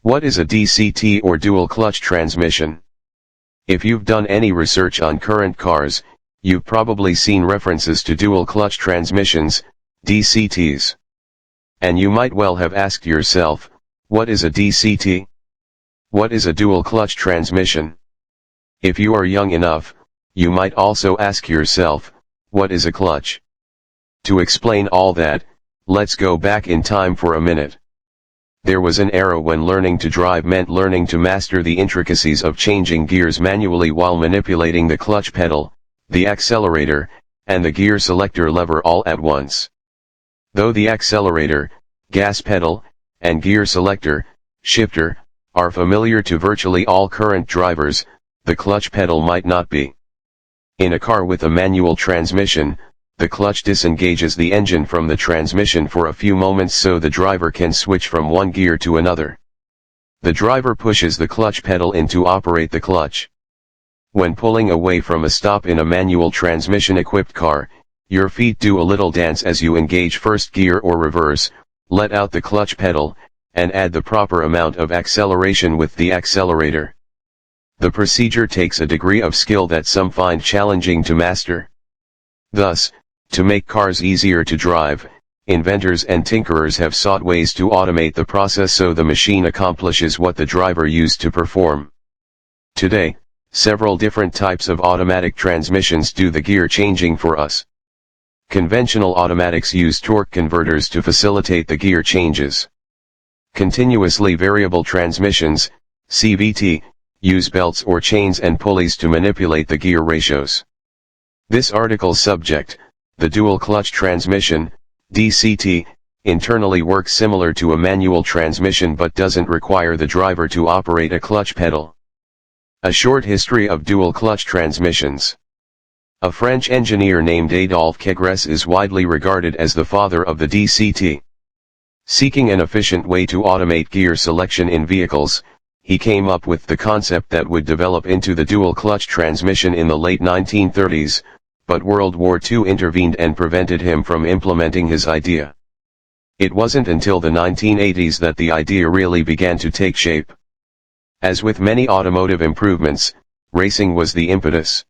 What is a DCT or dual clutch transmission? If you've done any research on current cars, you've probably seen references to dual clutch transmissions, DCTs. And you might well have asked yourself, what is a DCT? What is a dual clutch transmission? If you are young enough, you might also ask yourself, what is a clutch? To explain all that, let's go back in time for a minute. There was an era when learning to drive meant learning to master the intricacies of changing gears manually while manipulating the clutch pedal, the accelerator, and the gear selector lever all at once. Though the accelerator, gas pedal, and gear selector, shifter, are familiar to virtually all current drivers, the clutch pedal might not be. In a car with a manual transmission, the clutch disengages the engine from the transmission for a few moments so the driver can switch from one gear to another. The driver pushes the clutch pedal in to operate the clutch. When pulling away from a stop in a manual transmission-equipped car, your feet do a little dance as you engage first gear or reverse, let out the clutch pedal, and add the proper amount of acceleration with the accelerator. The procedure takes a degree of skill that some find challenging to master. Thus, to make cars easier to drive, inventors and tinkerers have sought ways to automate the process so the machine accomplishes what the driver used to perform. Today, several different types of automatic transmissions do the gear changing for us. Conventional automatics use torque converters to facilitate the gear changes. Continuously variable transmissions, CVT, use belts or chains and pulleys to manipulate the gear ratios. This article's subject, the dual clutch transmission, DCT, internally works similar to a manual transmission but doesn't require the driver to operate a clutch pedal. A short history of dual clutch transmissions. A French engineer named Adolphe Caigres is widely regarded as the father of the DCT. Seeking an efficient way to automate gear selection in vehicles, he came up with the concept that would develop into the dual clutch transmission in the late 1930s, but World War II intervened and prevented him from implementing his idea. It wasn't until the 1980s that the idea really began to take shape. As with many automotive improvements, racing was the impetus.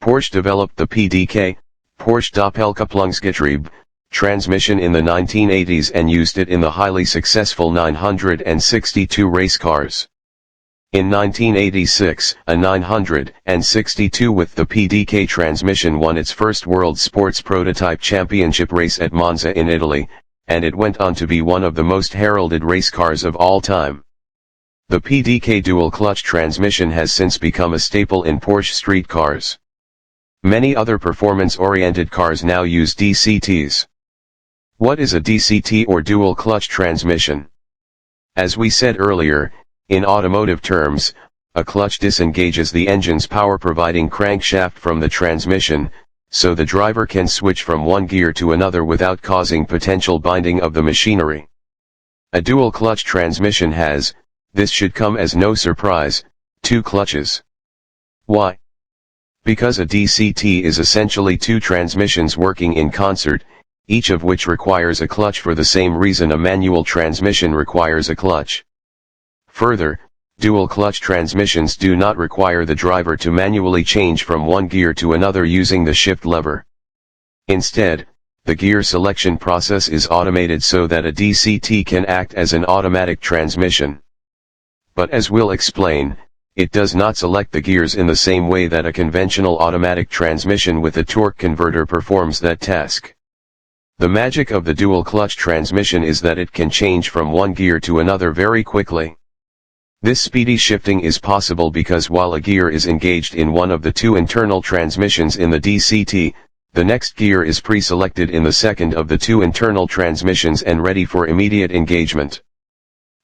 Porsche developed the PDK, Porsche Doppelkupplungsgetriebe, transmission in the 1980s and used it in the highly successful 962 race cars. In 1986, a 962 with the PDK transmission won its first World Sports Prototype Championship race at Monza in Italy, and it went on to be one of the most heralded race cars of all time. The PDK dual-clutch transmission has since become a staple in Porsche street cars. Many other performance-oriented cars now use DCTs. What is a DCT or dual-clutch transmission? As we said earlier, in automotive terms, a clutch disengages the engine's power-providing crankshaft from the transmission, so the driver can switch from one gear to another without causing potential binding of the machinery. A dual-clutch transmission has, this should come as no surprise, two clutches. Why? Because a DCT is essentially two transmissions working in concert, each of which requires a clutch for the same reason a manual transmission requires a clutch. Further, dual clutch transmissions do not require the driver to manually change from one gear to another using the shift lever. Instead, the gear selection process is automated so that a DCT can act as an automatic transmission. But as we'll explain, it does not select the gears in the same way that a conventional automatic transmission with a torque converter performs that task. The magic of the dual clutch transmission is that it can change from one gear to another very quickly. This speedy shifting is possible because while a gear is engaged in one of the two internal transmissions in the DCT, the next gear is pre-selected in the second of the two internal transmissions and ready for immediate engagement.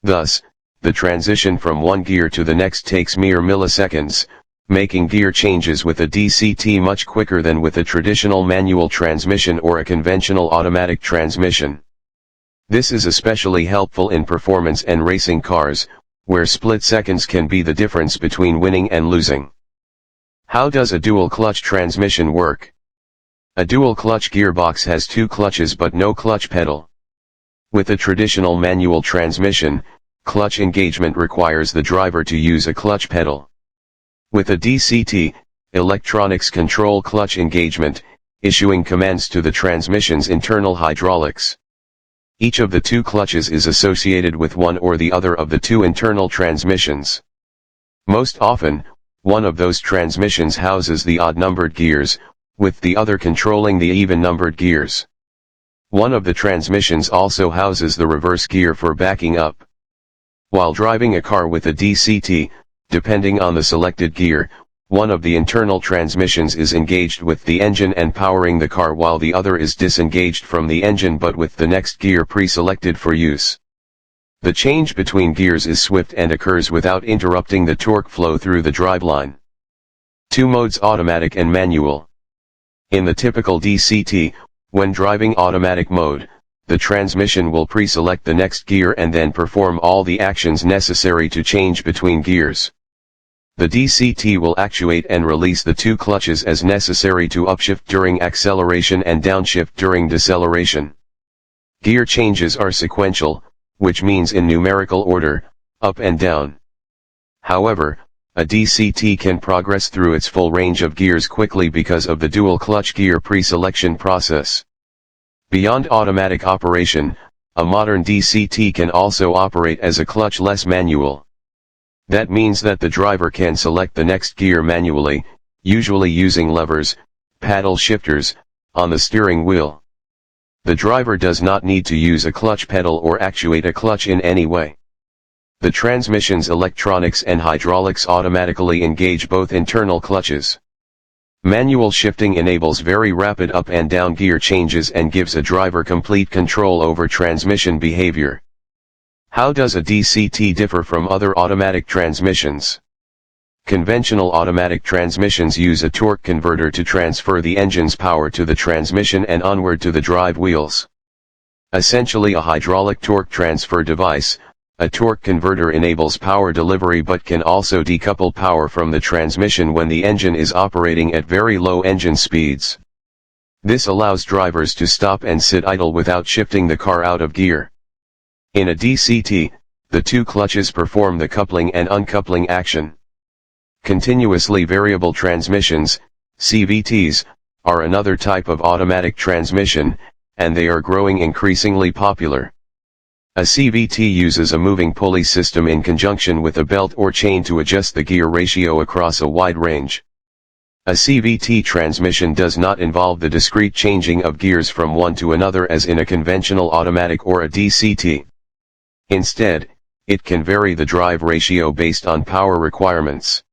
Thus, the transition from one gear to the next takes mere milliseconds, making gear changes with a DCT much quicker than with a traditional manual transmission or a conventional automatic transmission. This is especially helpful in performance and racing cars, where split seconds can be the difference between winning and losing. How does a dual clutch transmission work? A dual clutch gearbox has two clutches but no clutch pedal. With a traditional manual transmission, clutch engagement requires the driver to use a clutch pedal. With a DCT, electronics control clutch engagement, issuing commands to the transmission's internal hydraulics. Each of the two clutches is associated with one or the other of the two internal transmissions. Most often, one of those transmissions houses the odd-numbered gears, with the other controlling the even-numbered gears. One of the transmissions also houses the reverse gear for backing up. While driving a car with a DCT, depending on the selected gear, one of the internal transmissions is engaged with the engine and powering the car while the other is disengaged from the engine but with the next gear pre-selected for use. The change between gears is swift and occurs without interrupting the torque flow through the driveline. Two modes: automatic and manual. In the typical DCT, when driving automatic mode, the transmission will pre-select the next gear and then perform all the actions necessary to change between gears. The DCT will actuate and release the two clutches as necessary to upshift during acceleration and downshift during deceleration. Gear changes are sequential, which means in numerical order, up and down. However, a DCT can progress through its full range of gears quickly because of the dual clutch gear pre-selection process. Beyond automatic operation, a modern DCT can also operate as a clutchless manual. That means that the driver can select the next gear manually, usually using levers, paddle shifters, on the steering wheel. The driver does not need to use a clutch pedal or actuate a clutch in any way. The transmission's electronics and hydraulics automatically engage both internal clutches. Manual shifting enables very rapid up and down gear changes and gives a driver complete control over transmission behavior. How does a DCT differ from other automatic transmissions? Conventional automatic transmissions use a torque converter to transfer the engine's power to the transmission and onward to the drive wheels. Essentially a hydraulic torque transfer device, a torque converter enables power delivery but can also decouple power from the transmission when the engine is operating at very low engine speeds. This allows drivers to stop and sit idle without shifting the car out of gear. In a DCT, the two clutches perform the coupling and uncoupling action. Continuously variable transmissions, CVTs, are another type of automatic transmission, and they are growing increasingly popular. A CVT uses a moving pulley system in conjunction with a belt or chain to adjust the gear ratio across a wide range. A CVT transmission does not involve the discrete changing of gears from one to another as in a conventional automatic or a DCT. Instead, it can vary the drive ratio based on power requirements.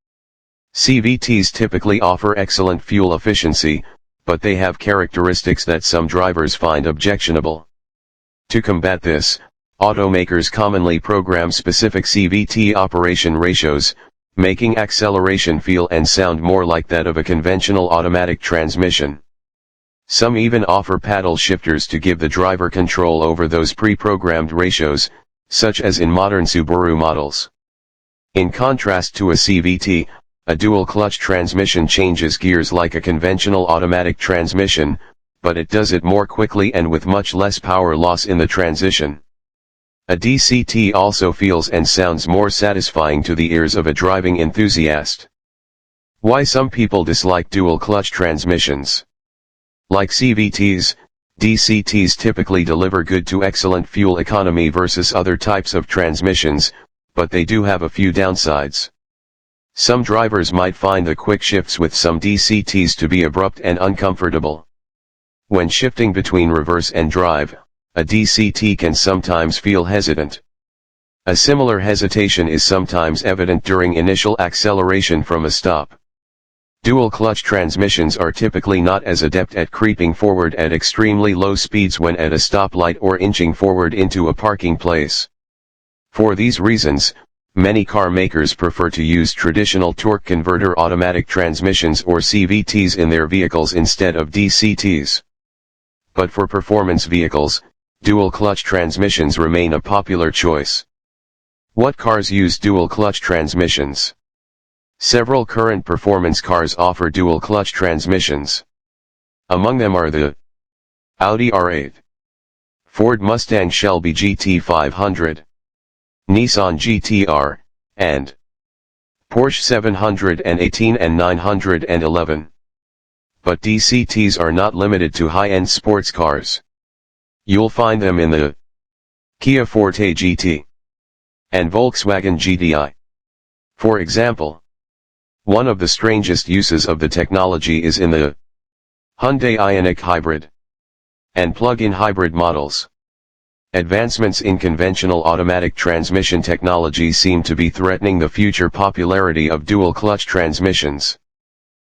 CVTs typically offer excellent fuel efficiency, but they have characteristics that some drivers find objectionable. To combat this, automakers commonly program specific CVT operation ratios, making acceleration feel and sound more like that of a conventional automatic transmission. Some even offer paddle shifters to give the driver control over those pre-programmed ratios, such as in modern Subaru models. In contrast to a CVT, a dual-clutch transmission changes gears like a conventional automatic transmission, but it does it more quickly and with much less power loss in the transition. A DCT also feels and sounds more satisfying to the ears of a driving enthusiast. Why some people dislike dual-clutch transmissions? Like CVTs, DCTs typically deliver good to excellent fuel economy versus other types of transmissions, but they do have a few downsides. Some drivers might find the quick shifts with some DCTs to be abrupt and uncomfortable. When shifting between reverse and drive, a DCT can sometimes feel hesitant. A similar hesitation is sometimes evident during initial acceleration from a stop. Dual-clutch transmissions are typically not as adept at creeping forward at extremely low speeds when at a stoplight or inching forward into a parking place. For these reasons, many car makers prefer to use traditional torque converter automatic transmissions or CVTs in their vehicles instead of DCTs. But for performance vehicles, dual-clutch transmissions remain a popular choice. What cars use dual-clutch transmissions? Several current performance cars offer dual-clutch transmissions. Among them are the Audi R8, Ford Mustang Shelby GT500, Nissan GT-R, and Porsche 718 and 911. But DCTs are not limited to high-end sports cars. You'll find them in the Kia Forte GT and Volkswagen GTI. For example, one of the strangest uses of the technology is in the Hyundai Ioniq hybrid and plug-in hybrid models. Advancements in conventional automatic transmission technology seem to be threatening the future popularity of dual-clutch transmissions.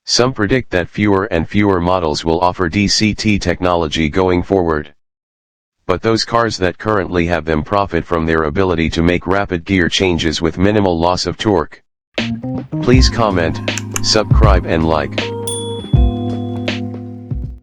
Some predict that fewer and fewer models will offer DCT technology going forward. But those cars that currently have them profit from their ability to make rapid gear changes with minimal loss of torque. Please comment, subscribe and like.